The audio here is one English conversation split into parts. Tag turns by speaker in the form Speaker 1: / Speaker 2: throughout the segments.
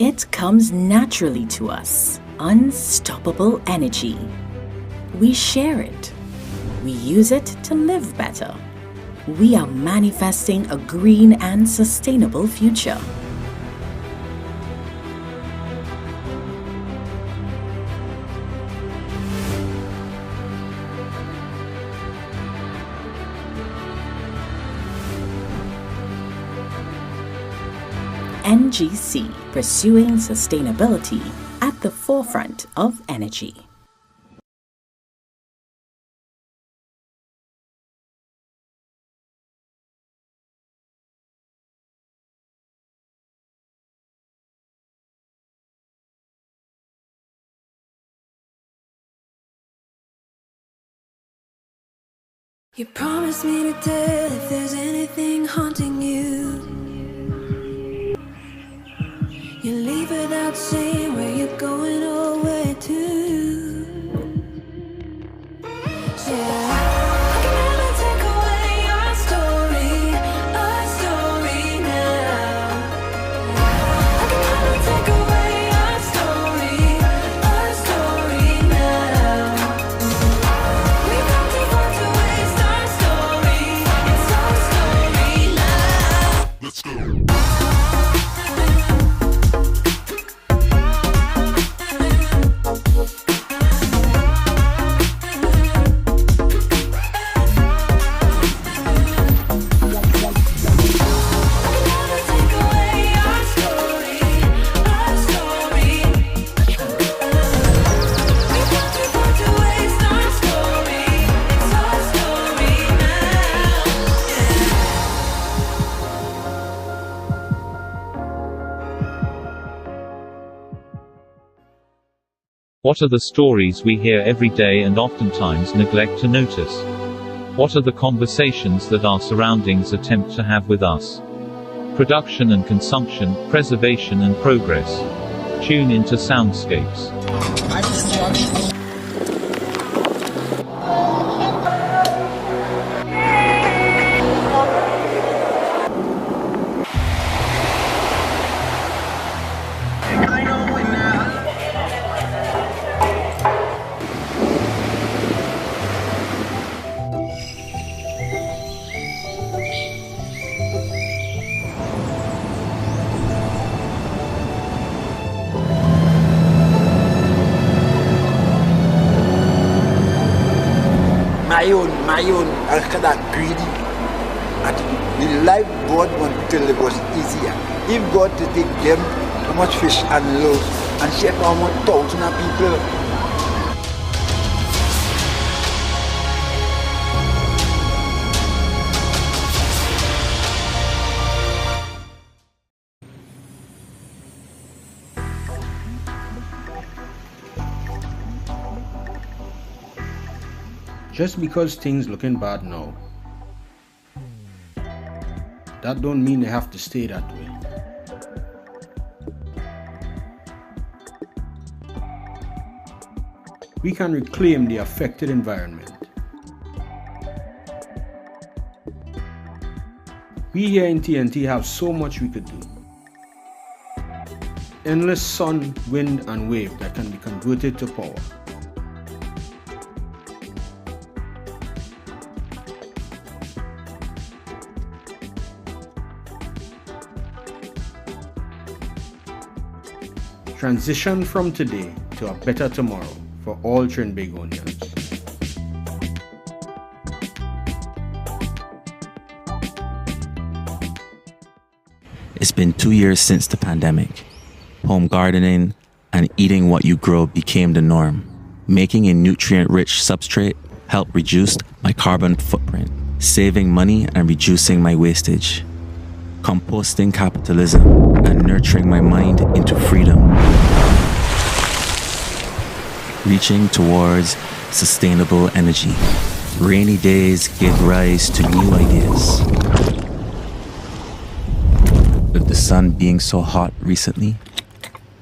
Speaker 1: It comes naturally to us, unstoppable energy. We share it. We use it to live better. We are manifesting a green and sustainable future. NGC, pursuing sustainability at the forefront of energy.
Speaker 2: You promised me to tell if there's anything haunting you. You leave without saying where you're going or where to. Yeah, I can never take away our story now. I can never take away our story now. We've come too far to waste our story. It's our story now. Let's go.
Speaker 3: What are the stories we hear every day and oftentimes neglect to notice? What are the conversations that our surroundings attempt to have with us? Production and consumption, preservation and progress. Tune into Soundscapes.
Speaker 4: My own, I got that greedy. And the life God want to live was easier. If God to take them, how much fish and loaves, and share for how much thousands of people.
Speaker 5: Just because things looking bad now, that don't mean they have to stay that way. We can reclaim the affected environment. We here in TNT have so much we could do. Endless sun, wind and wave that can be converted to power. Transition from today to a better tomorrow for all Trinbagonians.
Speaker 6: It's been 2 years since the pandemic. Home gardening and eating what you grow became the norm. Making a nutrient-rich substrate helped reduce my carbon footprint, saving money and reducing my wastage. Composting capitalism and nurturing my mind into freedom. Reaching towards sustainable energy. Rainy days give rise to new ideas. With the sun being so hot recently,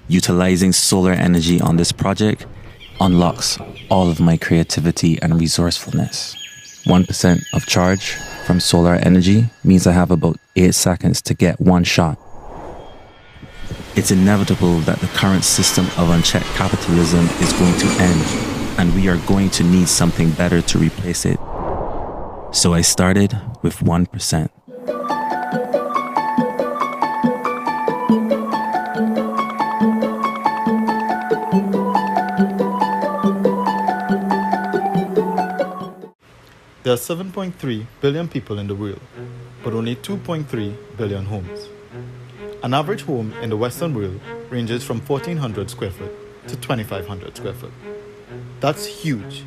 Speaker 6: utilizing solar energy on this project unlocks all of my creativity and resourcefulness. 1% of charge from solar energy means I have about 8 seconds to get one shot. It's inevitable that the current system of unchecked capitalism is going to end, and we are going to need something better to replace it. So I started with 1%.
Speaker 7: There are 7.3 billion people in the world, but only 2.3 billion homes. An average home in the Western world ranges from 1,400 square foot to 2,500 square foot. That's huge.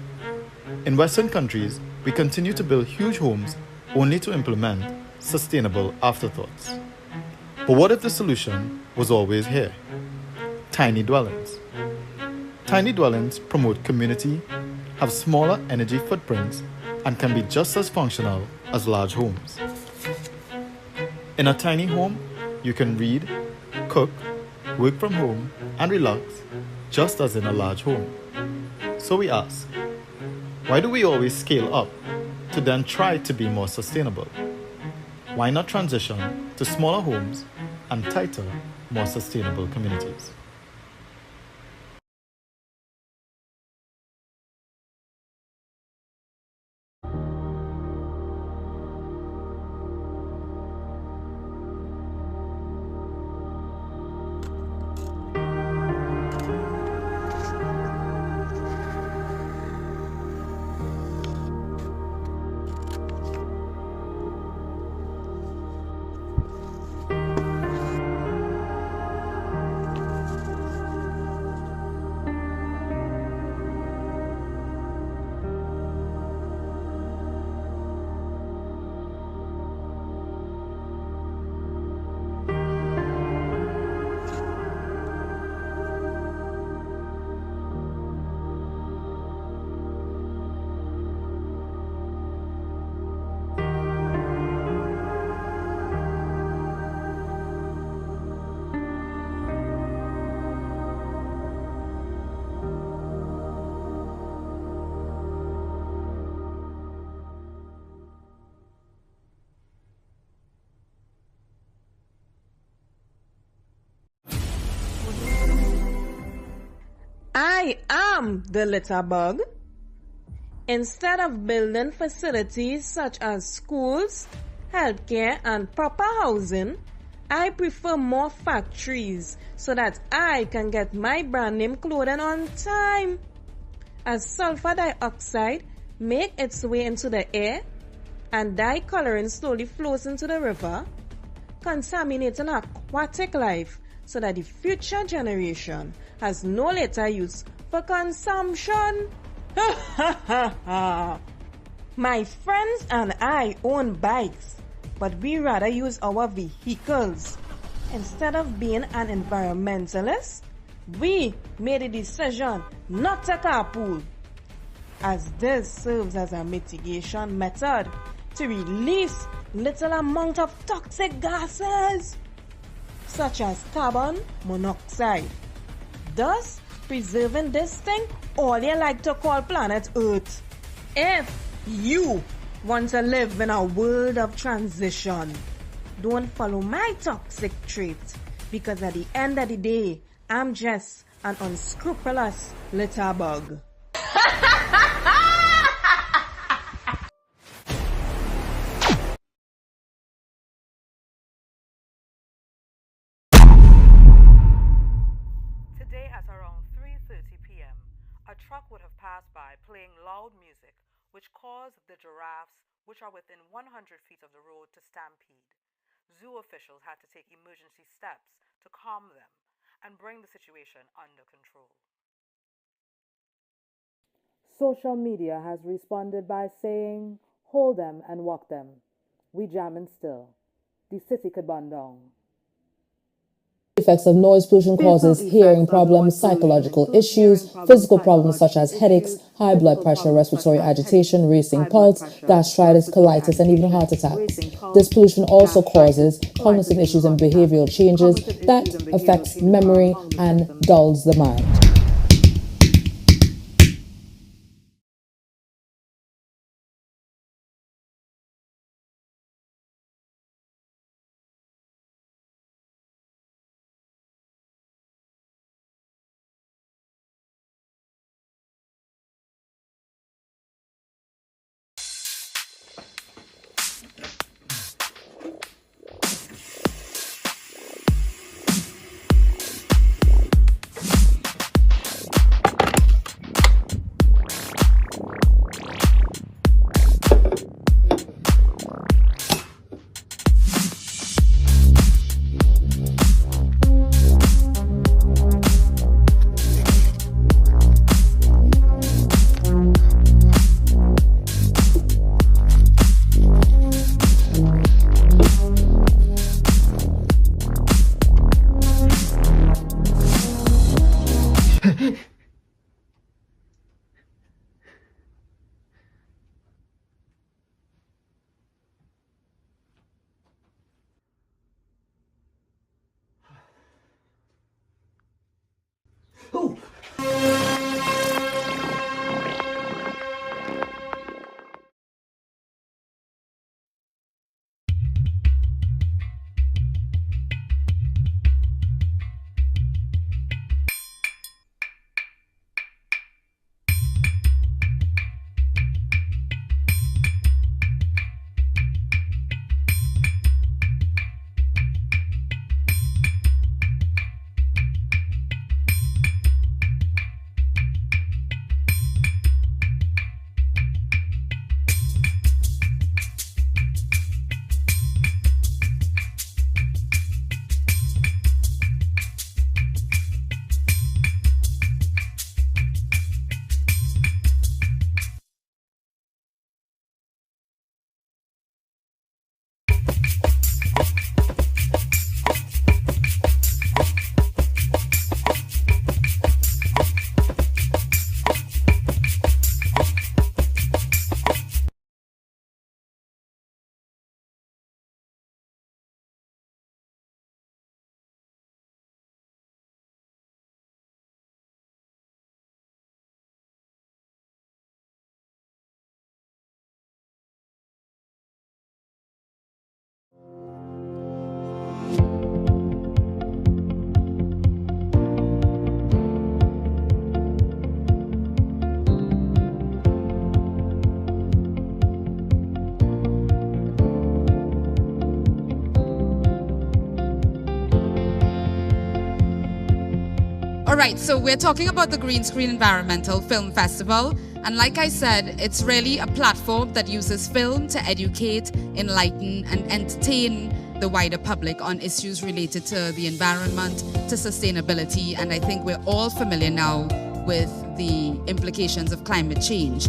Speaker 7: In Western countries, we continue to build huge homes only to implement sustainable afterthoughts. But what if the solution was always here? Tiny dwellings. Tiny dwellings promote community, have smaller energy footprints, and can be just as functional as large homes. In a tiny home, you can read, cook, work from home, and relax, just as in a large home. So we ask, why do we always scale up to then try to be more sustainable? Why not transition to smaller homes and tighter, more sustainable communities?
Speaker 8: I am the litter bug. Instead of building facilities such as schools, healthcare, and proper housing, I prefer more factories so that I can get my brand name clothing on time. As sulfur dioxide makes its way into the air and dye coloring slowly flows into the river, contaminating aquatic life so that the future generation has no later use for consumption. My friends and I own bikes, but we rather use our vehicles. Instead of being an environmentalist, we made a decision not to carpool, as this serves as a mitigation method to release little amount of toxic gases, such as carbon monoxide, thus preserving this thing all you like to call planet Earth. If you want to live in a world of transition, don't follow my toxic trait, because at the end of the day, I'm just an unscrupulous litter bug.
Speaker 9: Today at around 3:30 p.m., a truck would have passed by playing loud music, which caused the giraffes, which are within 100 feet of the road, to stampede. Zoo officials had to take emergency steps to calm them and bring the situation under control.
Speaker 10: Social media has responded by saying, hold them and walk them. We jamming still. The city could burn down.
Speaker 11: Effects of noise pollution causes hearing problems, psychological issues, physical problems such as headaches, high blood pressure, respiratory agitation, racing pulse, gastritis, colitis, and even heart attacks. This pollution also causes cognitive issues and behavioral changes that affects memory and dulls the mind.
Speaker 12: Ooh.
Speaker 13: All right, so we're talking about the Green Screen Environmental Film Festival. And like I said, it's really a platform that uses film to educate, enlighten, and entertain the wider public on issues related to the environment, to sustainability. And I think we're all familiar now with the implications of climate change.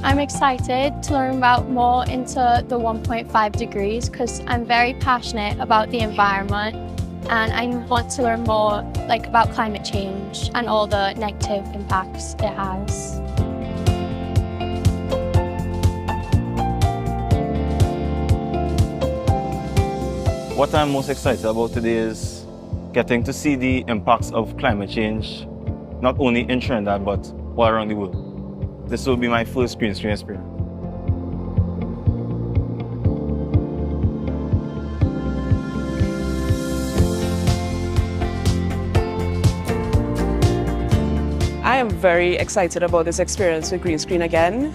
Speaker 14: I'm excited to learn about more into the 1.5 degrees because I'm very passionate about the environment and I want to learn more about climate change and all the negative impacts it has.
Speaker 15: What I'm most excited about today is getting to see the impacts of climate change, not only in Trinidad but all around the world. This will be my first green screen experience.
Speaker 16: I am very excited about this experience with green screen again.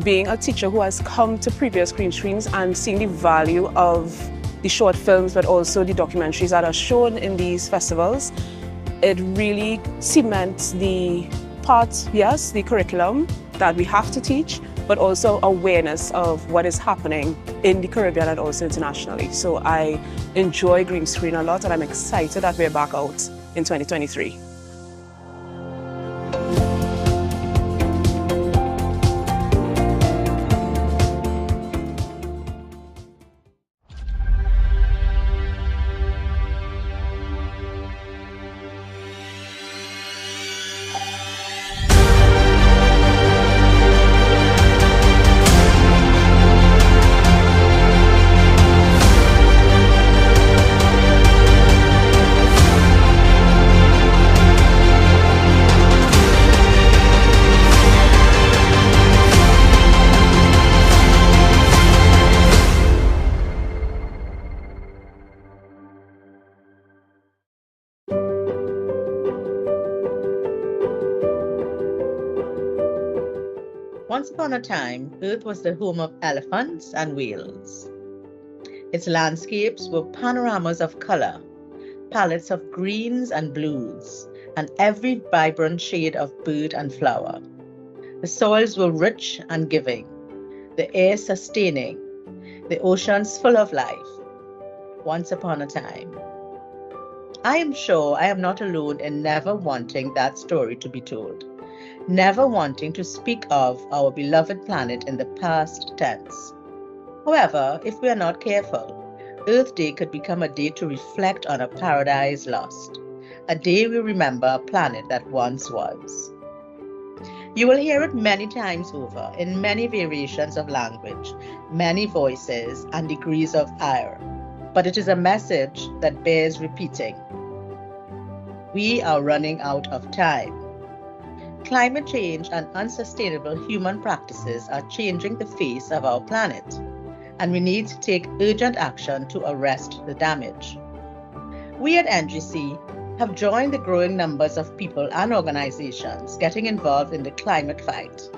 Speaker 16: Being a teacher who has come to previous green screens and seeing the value of the short films but also the documentaries that are shown in these festivals, it really cements the part, yes, the curriculum that we have to teach, but also awareness of what is happening in the Caribbean and also internationally. So I enjoy green screen a lot and I'm excited that we're back out in 2023.
Speaker 17: Once upon a time, Earth was the home of elephants and whales. Its landscapes were panoramas of color, palettes of greens and blues, and every vibrant shade of bird and flower. The soils were rich and giving, the air sustaining, the oceans full of life. Once upon a time. I am sure I am not alone in never wanting that story to be told. Never wanting to speak of our beloved planet in the past tense. However, if we are not careful, Earth Day could become a day to reflect on a paradise lost, a day we remember a planet that once was. You will hear it many times over in many variations of language, many voices and degrees of ire. but it is a message that bears repeating. We are running out of time. Climate change and unsustainable human practices are changing the face of our planet, and we need to take urgent action to arrest the damage. We at NGC have joined the growing numbers of people and organizations getting involved in the climate fight.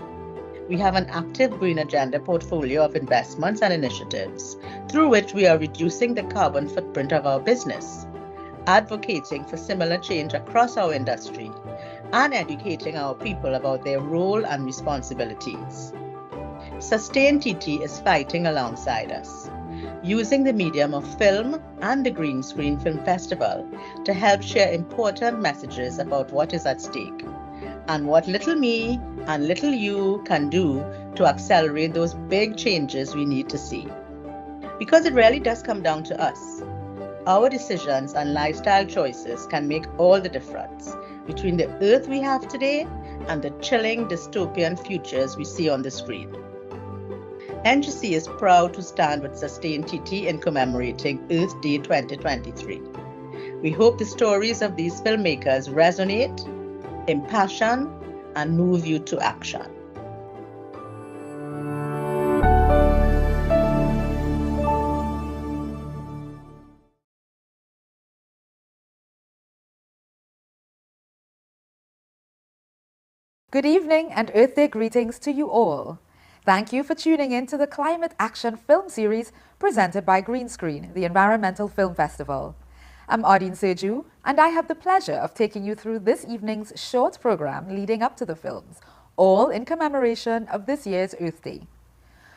Speaker 17: We have an active Green Agenda portfolio of investments and initiatives through which we are reducing the carbon footprint of our business, advocating for similar change across our industry, and educating our people about their role and responsibilities. Sustain TT is fighting alongside us, using the medium of film and the Green Screen Film Festival to help share important messages about what is at stake and what little me and little you can do to accelerate those big changes we need to see. Because it really does come down to us. Our decisions and lifestyle choices can make all the difference between the Earth we have today and the chilling dystopian futures we see on the screen. NGC is proud to stand with Sustain TT in commemorating Earth Day 2023. We hope the stories of these filmmakers resonate, impassion, and move you to action.
Speaker 12: Good evening and Earth Day greetings to you all. Thank you for tuning in to the Climate Action Film Series presented by Green Screen, the Environmental Film Festival. I'm Audine Serju, and I have the pleasure of taking you through this evening's short program leading up to the films, all in commemoration of this year's Earth Day.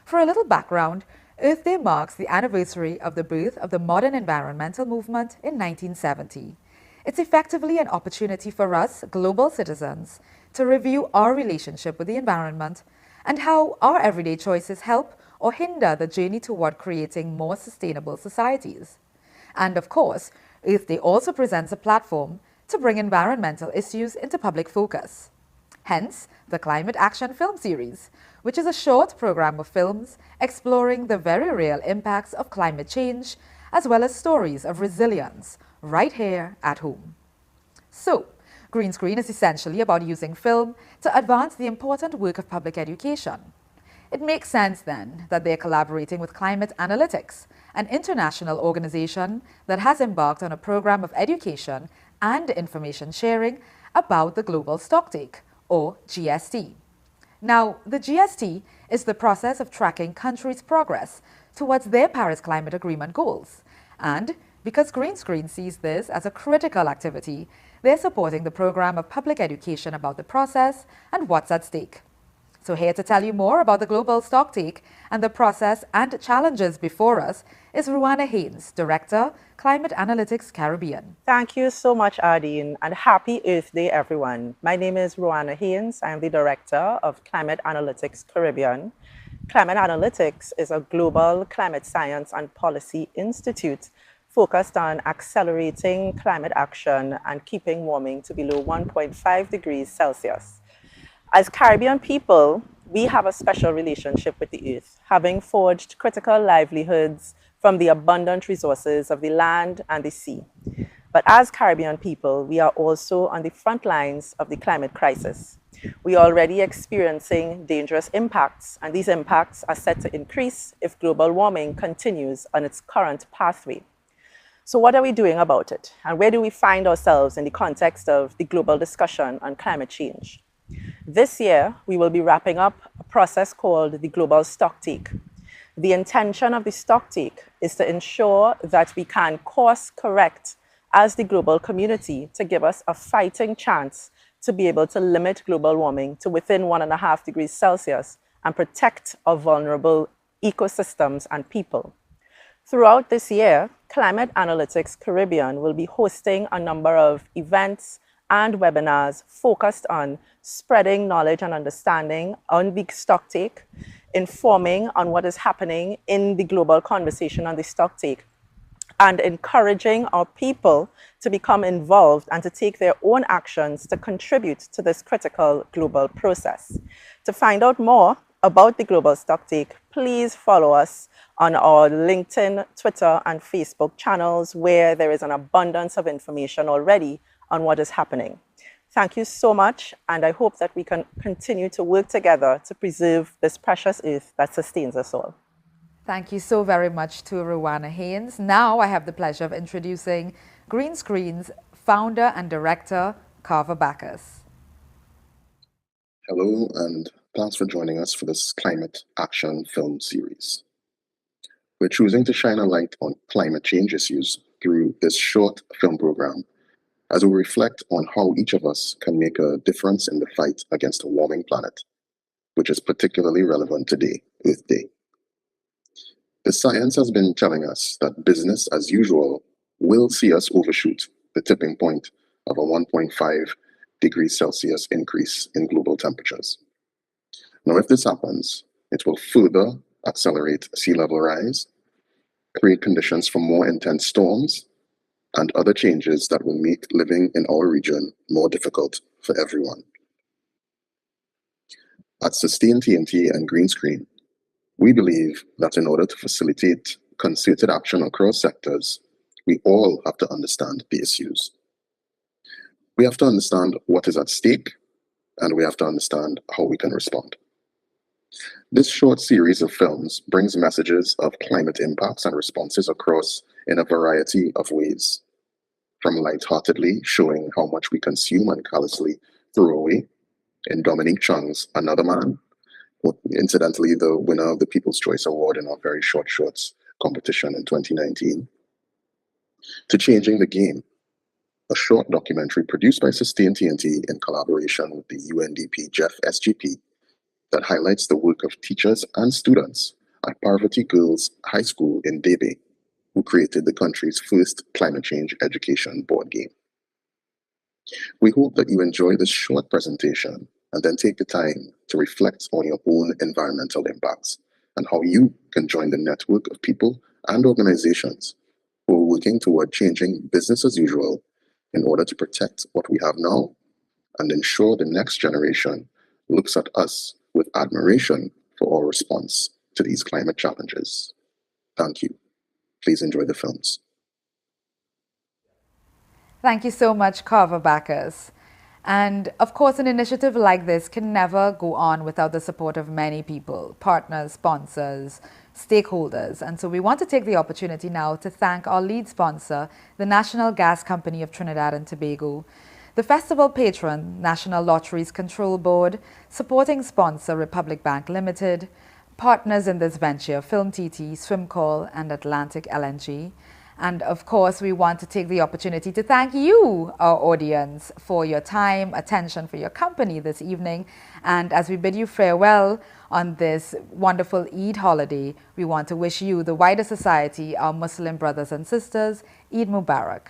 Speaker 12: For a little background, Earth Day marks the anniversary of the birth of the modern environmental movement in 1970. It's effectively an opportunity for us, global citizens, to review our relationship with the environment and how our everyday choices help or hinder the journey toward creating more sustainable societies. And of course, Earth Day also presents a platform to bring environmental issues into public focus. Hence, the Climate Action Film Series, which is a short program of films exploring the very real impacts of climate change, as well as stories of resilience, right here at home. So, Green Screen is essentially about using film to advance the important work of public education. It makes sense then that they are collaborating with Climate Analytics, an international organization that has embarked on a program of education and information sharing about the global stocktake, or GST. Now, the GST is the process of tracking countries' progress towards their Paris Climate Agreement goals. And because Green Screen sees this as a critical activity, they're supporting the program of public education about the process and what's at stake. So here to tell you more about the global stocktake and the process and challenges before us is Ruana Haynes, Director, Climate Analytics Caribbean.
Speaker 18: Thank you so much, Ardeen, and happy Earth Day, everyone. My name is Ruana Haynes. I am the Director of Climate Analytics Caribbean. Climate Analytics is a global climate science and policy institute focused on accelerating climate action and keeping warming to below 1.5 degrees Celsius. As Caribbean people, we have a special relationship with the earth, having forged critical livelihoods from the abundant resources of the land and the sea. But as Caribbean people, we are also on the front lines of the climate crisis. We are already experiencing dangerous impacts, and these impacts are set to increase if global warming continues on its current pathway. So what are we doing about it? And where do we find ourselves in the context of the global discussion on climate change? This year, we will be wrapping up a process called the Global Stocktake. The intention of the stocktake is to ensure that we can course correct as the global community to give us a fighting chance to be able to limit global warming to within 1.5 degrees Celsius and protect our vulnerable ecosystems and people. Throughout this year, Climate Analytics Caribbean will be hosting a number of events and webinars focused on spreading knowledge and understanding on the stocktake, informing on what is happening in the global conversation on the stocktake, and encouraging our people to become involved and to take their own actions to contribute to this critical global process. To find out more about the Global Stocktake, please follow us on our LinkedIn, Twitter, and Facebook channels, where there is an abundance of information already on what is happening. Thank you so much, and I hope that we can continue to work together to preserve this precious earth that sustains us all.
Speaker 12: Thank you so very much to Rowana Haynes. Now I have the pleasure of introducing Green Screen's founder and director, Carver Bacchus.
Speaker 19: Hello, and thanks for joining us for this climate action film series. We're choosing to shine a light on climate change issues through this short film program as we reflect on how each of us can make a difference in the fight against a warming planet, which is particularly relevant today, Earth Day. The science has been telling us that business as usual will see us overshoot the tipping point of a 1.5 degrees Celsius increase in global temperatures. Now, if this happens, it will further accelerate sea level rise, create conditions for more intense storms, and other changes that will make living in our region more difficult for everyone. At Sustain TNT and Green Screen, we believe that in order to facilitate concerted action across sectors, we all have to understand the issues. We have to understand what is at stake, and we have to understand how we can respond. This short series of films brings messages of climate impacts and responses across in a variety of ways, from lightheartedly showing how much we consume and callously throw away in Dominique Chung's Another Man, incidentally the winner of the People's Choice Award in our Very Short Shorts competition in 2019, to Changing the Game, a short documentary produced by Sustain TNT in collaboration with the UNDP Jeff SGP that highlights the work of teachers and students at Parvati Girls High School in Debe, who created the country's first climate change education board game. We hope that you enjoy this short presentation and then take the time to reflect on your own environmental impacts and how you can join the network of people and organizations who are working toward changing business as usual in order to protect what we have now and ensure the next generation looks at us with admiration for our response to these climate challenges. Thank you. Please enjoy the films.
Speaker 12: Thank you so much, Carver Bacchus. And of course, an initiative like this can never go on without the support of many people, partners, sponsors, stakeholders. And so we want to take the opportunity now to thank our lead sponsor, the National Gas Company of Trinidad and Tobago, the festival patron, National Lotteries Control Board, supporting sponsor, Republic Bank Limited, partners in this venture, Film TT, Swimcall, and Atlantic LNG. And of course, we want to take the opportunity to thank you, our audience, for your time, attention, for your company this evening. And as we bid you farewell on this wonderful Eid holiday, we want to wish you, the wider society, our Muslim brothers and sisters, Eid Mubarak.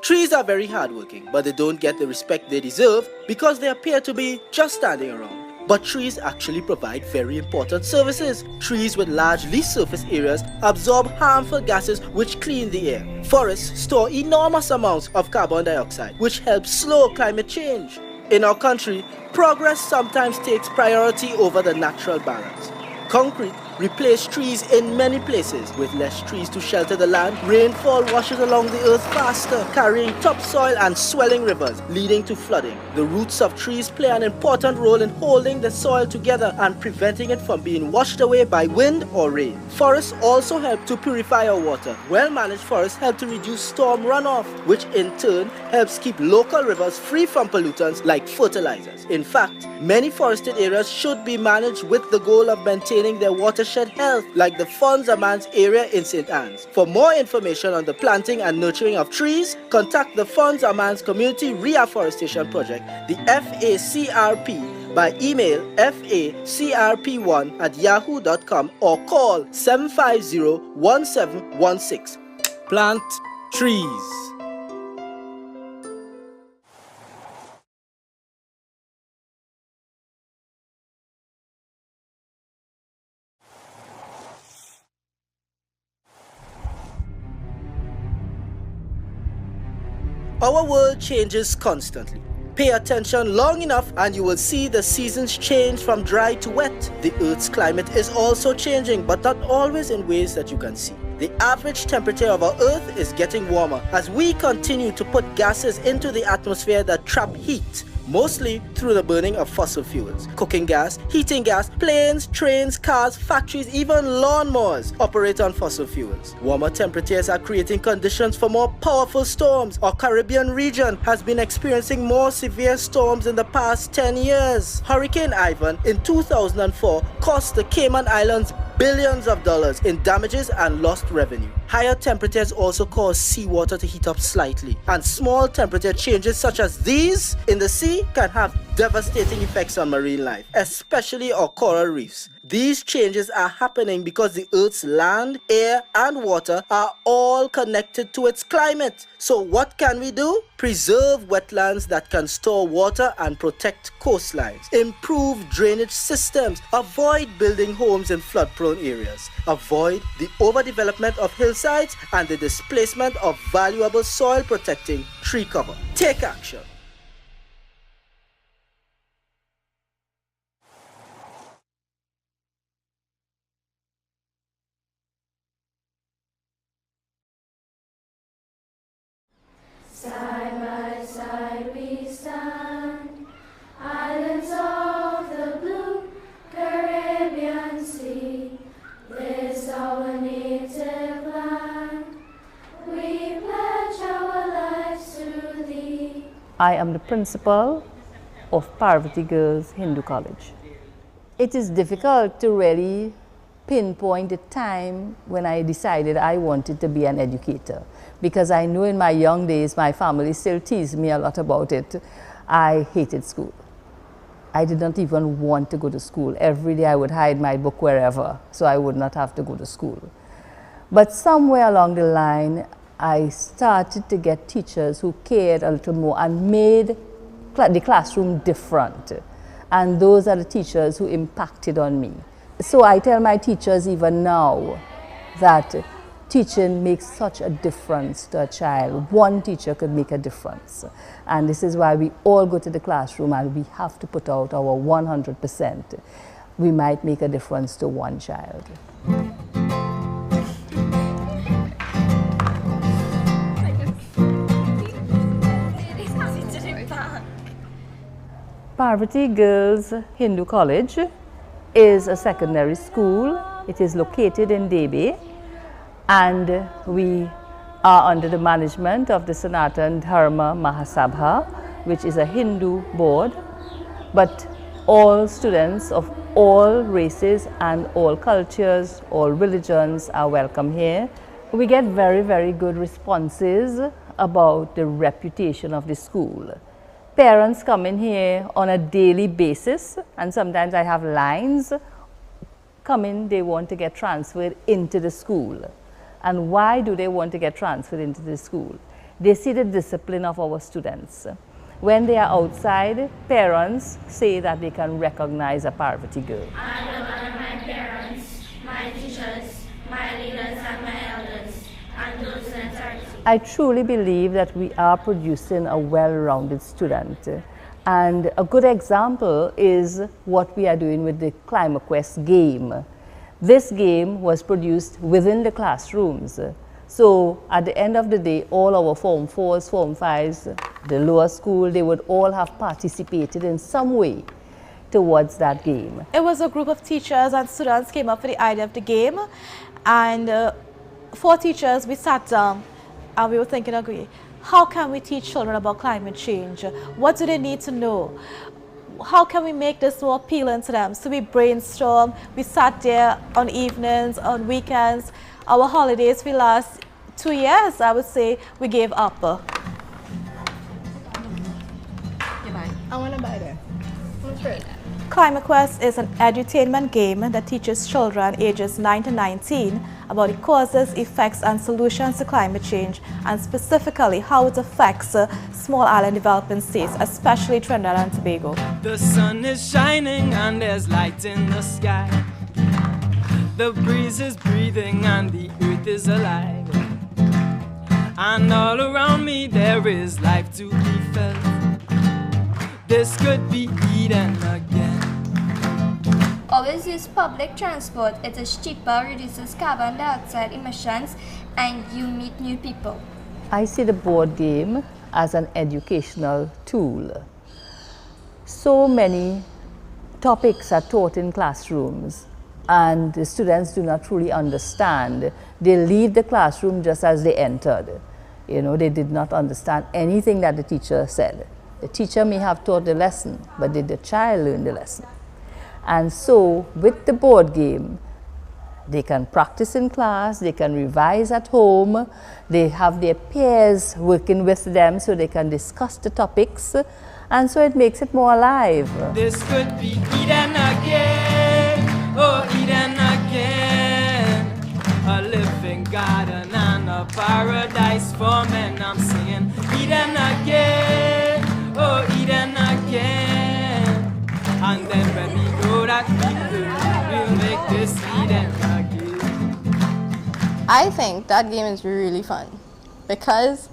Speaker 20: Trees are very hardworking, but they don't get the respect they deserve because they appear to be just standing around. But trees actually provide very important services. Trees with large leaf surface areas absorb harmful gases which clean the air. Forests store enormous amounts of carbon dioxide, which helps slow climate change. In our country, progress sometimes takes priority over the natural balance. concrete replaced trees in many places. With less trees to shelter the land, rainfall washes along the earth faster, carrying topsoil and swelling rivers, leading to flooding. The roots of trees play an important role in holding the soil together and preventing it from being washed away by wind or rain. Forests also help to purify our water. Well-managed forests help to reduce storm runoff, which in turn helps keep local rivers free from pollutants like fertilizers. In fact, many forested areas should be managed with the goal of maintaining their watershed health, like the Fonds Amans area in St. Anne's. For more information on the planting and nurturing of trees, contact the Fonds Amans Community Reforestation Project, the FACRP, by email facrp1@yahoo.com or call 750-1716. Plant trees. Our world changes constantly. Pay attention long enough and you will see the seasons change from dry to wet. The Earth's climate is also changing, but not always in ways that you can see. The average temperature of our Earth is getting warmer as we continue to put gases into the atmosphere that trap heat, mostly through the burning of fossil fuels. Cooking gas, heating gas, planes, trains, cars, factories, even lawnmowers operate on fossil fuels. Warmer temperatures are creating conditions for more powerful storms. Our Caribbean region has been experiencing more severe storms in the past 10 years. Hurricane Ivan in 2004 cost the Cayman Islands billions of dollars in damages and lost revenue. Higher temperatures also cause seawater to heat up slightly, and small temperature changes such as these in the sea can have devastating effects on marine life, especially our coral reefs. These changes are happening because the Earth's land, air, and water are all connected to its climate. So what can we do? Preserve wetlands that can store water and protect coastlines. Improve drainage systems. Avoid building homes in flood-prone areas. Avoid the overdevelopment of hillsides and the displacement of valuable soil-protecting tree cover. Take action.
Speaker 2: Side by side we stand, islands of the blue Caribbean Sea. This our native land. We pledge our lives to thee.
Speaker 21: I am the principal of Parvati Girls Hindu College. It is difficult to really pinpoint a time when I decided I wanted to be an educator, because I know in my young days my family still teased me a lot about it. I hated school. I did not even want to go to school. Every day I would hide my book wherever so I would not have to go to school. But somewhere along the line I started to get teachers who cared a little more and made the classroom different. And those are the teachers who impacted on me. So I tell my teachers even now that teaching makes such a difference to a child. One teacher could make a difference. And this is why we all go to the classroom and we have to put out our 100%. We might make a difference to one child. Parvati Girls Hindu College is a secondary school. It is located in Debe, and we are under the management of the Sanatan Dharma Mahasabha, which is a Hindu board, but all students of all races and all cultures, all religions are welcome here. We get very, very good responses about the reputation of the school. Parents come in here on a daily basis, and sometimes I have lines come in, they want to get transferred into the school. And why do they want to get transferred into the school? They see the discipline of our students. When they are outside, parents say that they can recognize a Parvati girl.
Speaker 2: I will honor my parents, my teachers, my leaders, and my elders, and those in authority.
Speaker 21: I truly believe that we are producing a well-rounded student. And a good example is what we are doing with the ClimaQuest game. This game was produced within the classrooms. So at the end of the day, all our Form 4s, Form 5s, the lower school, they would all have participated in some way towards that game.
Speaker 1: It was a group of teachers and students came up with the idea of the game, and 4 teachers, we sat down and we were thinking, okay, how can we teach children about climate change? What do they need to know? How can we make this more appealing to them? So we brainstormed, we sat there on evenings, on weekends, our holidays for the last 2 years, I would say, we gave up.
Speaker 22: I want to buy that.
Speaker 1: Climate Quest is an edutainment game that teaches children ages 9 to 19 about the causes, effects and solutions to climate change, and specifically how it affects small island developing states, especially Trinidad and Tobago.
Speaker 2: The sun is shining and there's light in the sky. The breeze is breathing and the earth is alive. And all around me there is life to be felt. This could be Eden again.
Speaker 23: Always use public transport. It is cheaper, reduces carbon dioxide emissions, and you meet new people.
Speaker 21: I see the board game as an educational tool. So many topics are taught in classrooms and the students do not truly understand. They leave the classroom just as they entered. You know, they did not understand anything that the teacher said. The teacher may have taught the lesson, but did the child learn the lesson? And so with the board game, they can practice in class, they can revise at home, they have their peers working with them so they can discuss the topics, and so it makes it more alive.
Speaker 2: This could be Eden again, oh Eden again. A living garden and a paradise for men. I'm singing Eden again, oh Eden again. And then when we know that we'll make this Eden again.
Speaker 24: I think that game is really fun because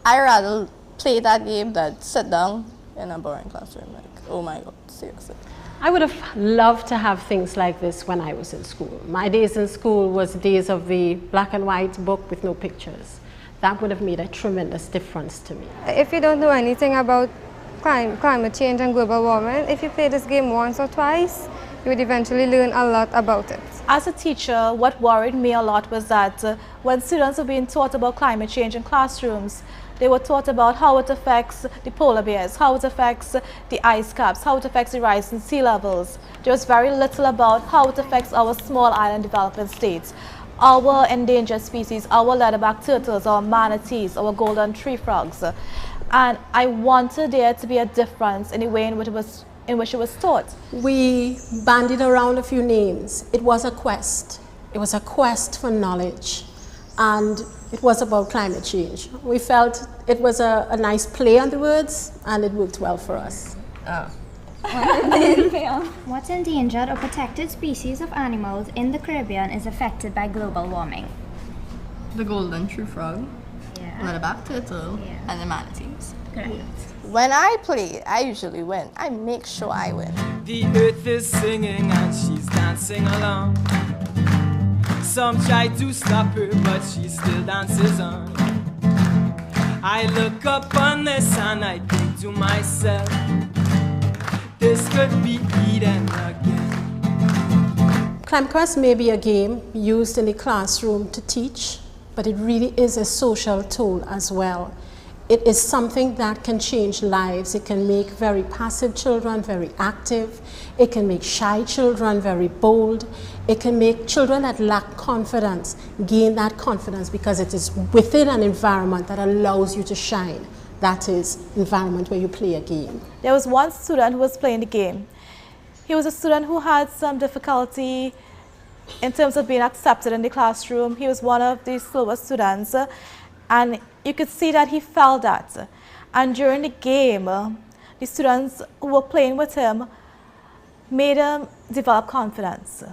Speaker 24: I rather play that game than sit down in a boring classroom. Like, oh my God, seriously.
Speaker 25: I would have loved to have things like this when I was in school. My days in school was days of the black and white book with no pictures. That would have made a tremendous difference to me.
Speaker 26: If you don't know anything about climate change and global warming, if you play this game once or twice, you would eventually learn a lot about it.
Speaker 1: As a teacher, what worried me a lot was that when students were being taught about climate change in classrooms, they were taught about how it affects the polar bears, how it affects the ice caps, how it affects the rise in sea levels. There was very little about how it affects our small island developing states, our endangered species, our leatherback turtles, our manatees, our golden tree frogs. And I wanted there to be a difference in the way in which it was taught.
Speaker 25: We bandied around a few names. It was a quest. It was a quest for knowledge. And it was about climate change. We felt it was a nice play on the words, and it worked well for us.
Speaker 23: What endangered or protected species of animals in the Caribbean is affected by global warming?
Speaker 24: The golden true frog,
Speaker 23: Yeah.
Speaker 24: leatherback turtle, and the manatees.
Speaker 23: Correct.
Speaker 24: When I play, I usually win. I make sure I win.
Speaker 2: The earth is singing and she's dancing along. Some try to stop her, but she still dances on. I look up on this and I think to myself, this could be Eden again.
Speaker 25: Climate Quest may be a game used in the classroom to teach, but it really is a social tool as well. It is something that can change lives. It can make very passive children very active. It can make shy children very bold. It can make children that lack confidence gain that confidence because it is within an environment that allows you to shine. That is environment where you play a game.
Speaker 1: There was one student who was playing the game. He was a student who had some difficulty in terms of being accepted in the classroom. He was one of the slowest students, and you could see that he felt that. And during the game, the students who were playing with him made him develop confidence.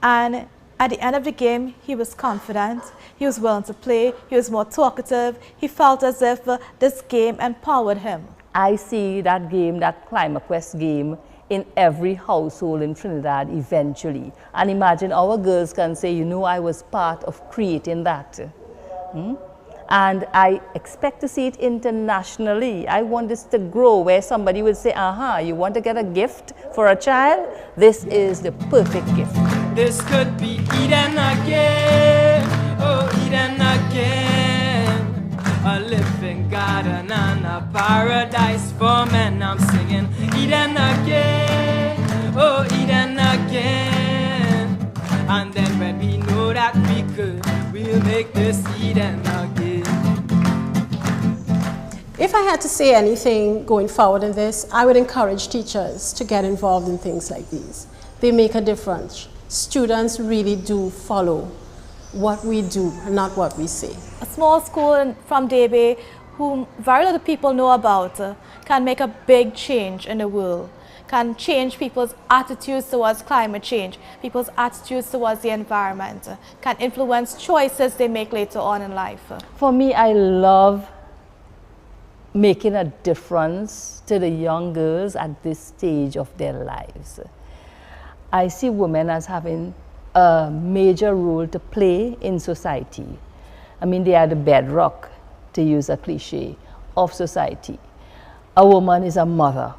Speaker 1: And at the end of the game, he was confident, he was willing to play, he was more talkative. He felt as if this game empowered him.
Speaker 21: I see that game, that Climate Quest game, in every household in Trinidad eventually. And imagine our girls can say, you know, I was part of creating that. And I expect to see it internationally. I want this to grow where somebody will say, aha, you want to get a gift for a child? This is the perfect gift.
Speaker 2: This could be Eden again, oh Eden again. A living garden and a paradise for men. I'm singing Eden again, oh Eden again. And then when we know that we could, we'll make this Eden again.
Speaker 25: If I had to say anything going forward in this, I would encourage teachers to get involved in things like these. They make a difference. Students really do follow what we do and not what we say.
Speaker 1: A small school from Debe, whom very little people know about, can make a big change in the world, can change people's attitudes towards climate change, people's attitudes towards the environment, can influence choices they make later on in life.
Speaker 21: For me, I love making a difference to the young girls at this stage of their lives. I see women as having a major role to play in society. I mean, they are the bedrock, to use a cliche, of society. A woman is a mother.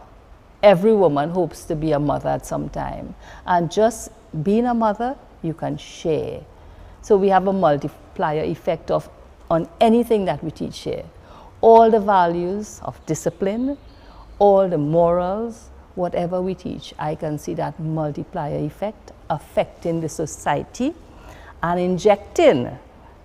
Speaker 21: Every woman hopes to be a mother at some time. And just being a mother, you can share. So we have a multiplier effect on anything that we teach here. All the values of discipline, all the morals, whatever we teach, I can see that multiplier effect affecting the society and injecting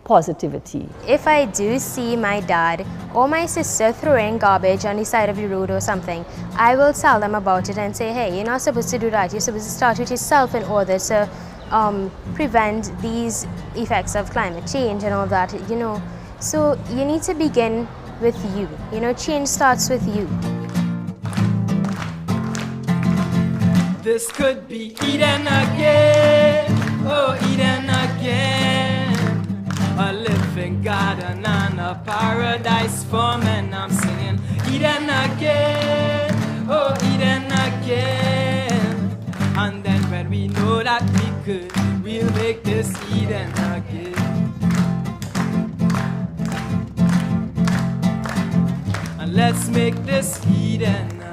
Speaker 21: positivity.
Speaker 3: If I do see my dad or my sister throwing garbage on the side of the road or something, I will tell them about it and say, hey, you're not supposed to do that. You're supposed to start with yourself in order to prevent these effects of climate change and all that, you know. So you need to begin with you. You know, change starts with you.
Speaker 2: This could be Eden again, oh Eden again. A living garden and a paradise for men. I'm singing Eden again, oh Eden again. And then when we know that we could, we'll make this Eden again. And let's make this Eden again.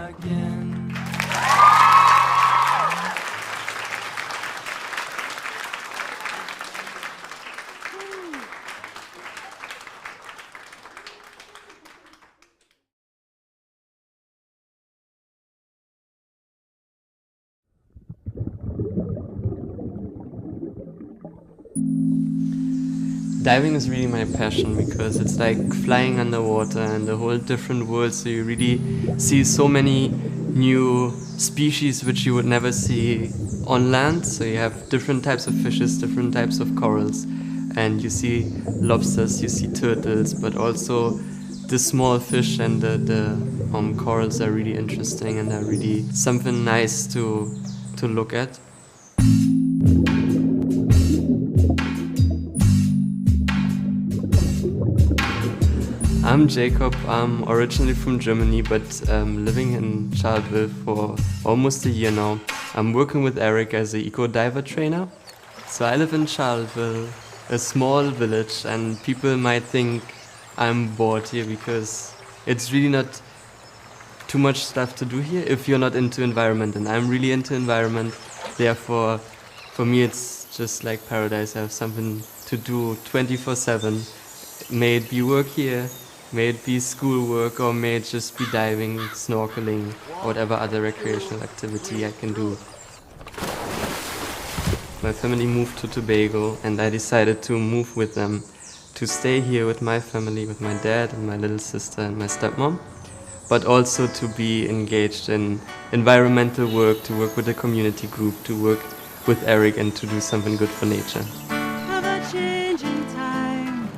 Speaker 4: Diving is really my passion because it's like flying underwater and a whole different world, so you really see so many new species which you would never see on land. So you have different types of fishes, different types of corals, and you see lobsters, you see turtles, but also the small fish and the corals are really interesting and are really something nice to look at. I'm Jacob. I'm originally from Germany, but living in Charlottesville for almost a year now. I'm working with Eric as an eco-diver trainer. So I live in Charlottesville, a small village, and people might think I'm bored here because it's really not too much stuff to do here if you're not into environment, and I'm really into environment. Therefore, for me it's just like paradise. I have something to do 24/7. May it be work here, may it be schoolwork, or may it just be diving, snorkeling, or whatever other recreational activity I can do. My family moved to Tobago and I decided to move with them, to stay here with my family, with my dad and my little sister and my stepmom, but also to be engaged in environmental work, to work with a community group, to work with Eric and to do something good for nature.
Speaker 5: Ever-changing time,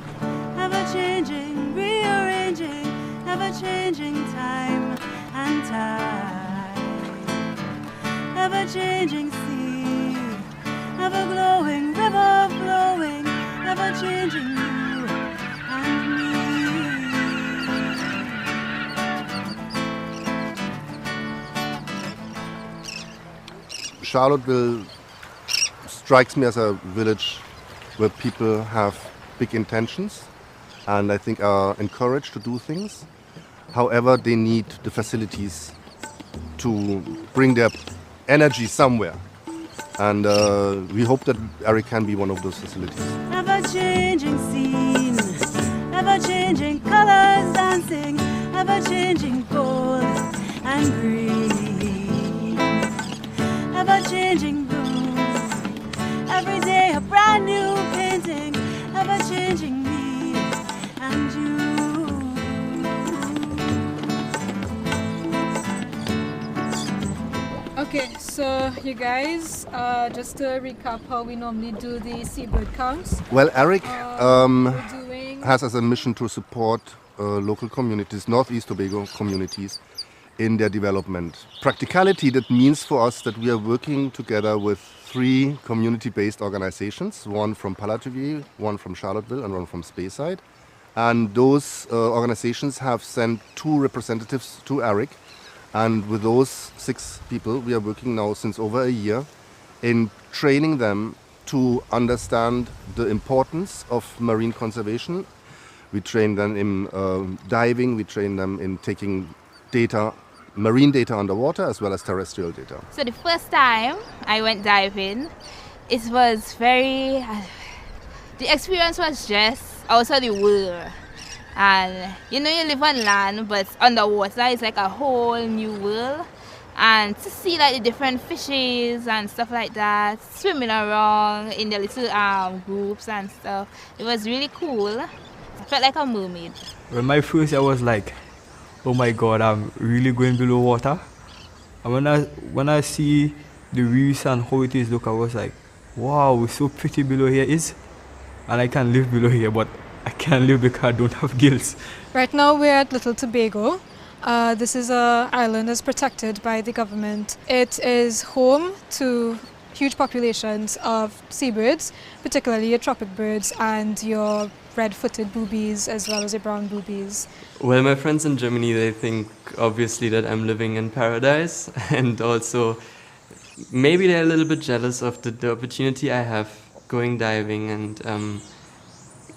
Speaker 5: ever-changing, rearranging, ever-changing time and tide, ever-changing sea, ever-glowing, river flowing, ever-changing you and me.
Speaker 6: Charlottesville strikes me as a village where people have big intentions and I think are encouraged to do things. However, they need the facilities to bring their energy somewhere. And we hope that Eric can be one of those facilities.
Speaker 5: Ever-changing scene, ever-changing colors dancing, ever-changing gold and green, ever-changing blue, every day a brand new painting, ever-changing me and you.
Speaker 7: Okay, so you guys, just to recap how we normally do the seabird counts.
Speaker 6: Well, Eric has as a mission to support local communities, Northeast Tobago communities, in their development. Practicality, that means for us that we are working together with 3 community-based organizations, one from Palatuvie, one from Charlottesville, and one from Speyside. And those organizations have sent 2 representatives to Eric. And with those 6 people, we are working now since over a year in training them to understand the importance of marine conservation. We train them in diving, we train them in taking data, marine data underwater as well as terrestrial data.
Speaker 8: So the first time I went diving, it was very, the experience was just out of the world. And you know, you live on land, but underwater it's like a whole new world. And to see like the different fishes and stuff like that, swimming around in the little groups and stuff, it was really cool. I felt like a mermaid.
Speaker 9: When my first year, I was like, oh my God, I'm really going below water. And when I see the reefs and how it is look, I was like, wow, it's so pretty below here is. And I can live below here, but I can't live because I don't have gills.
Speaker 7: Right now we're at Little Tobago. This is an island that's protected by the government. It is home to huge populations of seabirds, particularly your tropic birds and your red-footed boobies as well as your brown boobies.
Speaker 4: Well, my friends in Germany, they think obviously that I'm living in paradise, and also maybe they're a little bit jealous of the opportunity I have going diving, and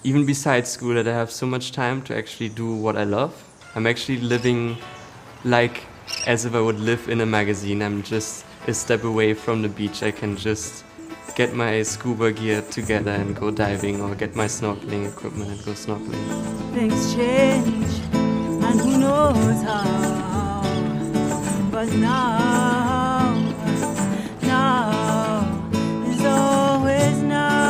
Speaker 4: even besides school, that I have so much time to actually do what I love. I'm actually living like as if I would live in a magazine. I'm just a step away from the beach. I can just get my scuba gear together and go diving, or get my snorkeling equipment and go snorkeling.
Speaker 5: Things change, and who knows how, but now is always now.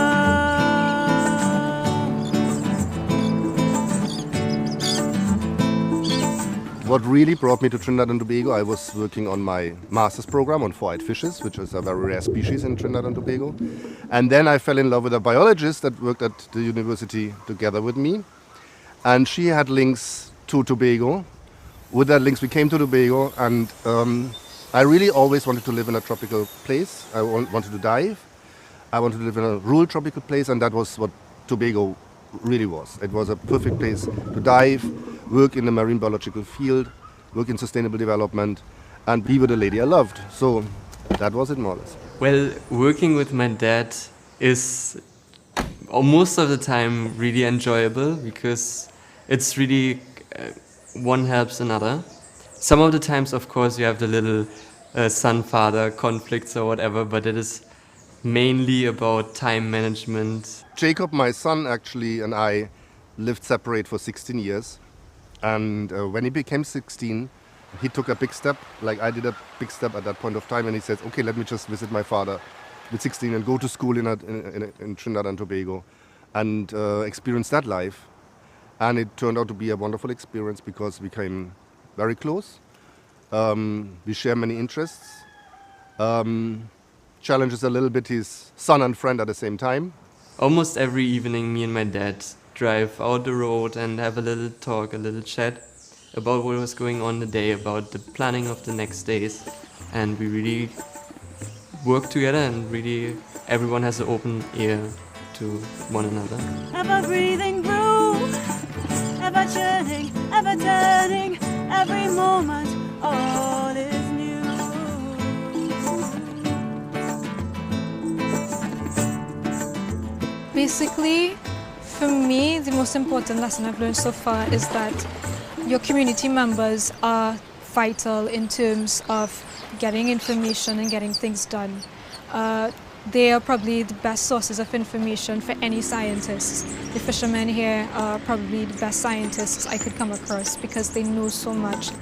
Speaker 6: What really brought me to Trinidad and Tobago, I was working on my master's program on four-eyed fishes, which is a very rare species in Trinidad and Tobago. And then I fell in love with a biologist that worked at the university together with me. And she had links to Tobago. With that links, we came to Tobago, and I really always wanted to live in a tropical place. I wanted to dive. I wanted to live in a rural tropical place, and that was what Tobago really was. It was a perfect place to dive, work in the marine biological field, work in sustainable development, and be with a lady I loved. So that was it, more or less.
Speaker 4: Well, working with my dad is most of the time really enjoyable, because it's really one helps another. Some of the times, of course, you have the little son-father conflicts or whatever, but it is mainly about time management.
Speaker 6: Jacob, my son, actually, and I lived separate for 16 years. And when he became 16, he took a big step, like I did a big step at that point of time, and he said, okay, let me just visit my father with 16 and go to school in Trinidad and Tobago and experience that life. And it turned out to be a wonderful experience because we became very close. We share many interests. Challenges a little bit his son and friend at the same time.
Speaker 4: Almost every evening, me and my dad drive out the road and have a little talk, a little chat about what was going on the day, about the planning of the next days. And we really work together, and really everyone has an open ear to one another.
Speaker 5: Ever breathing brew, ever churning, ever turning, every moment all is new.
Speaker 7: Basically, for me, the most important lesson I've learned so far is that your community members are vital in terms of getting information and getting things done. They are probably the best sources of information for any scientists. The fishermen here are probably the best scientists I could come across because they know so much.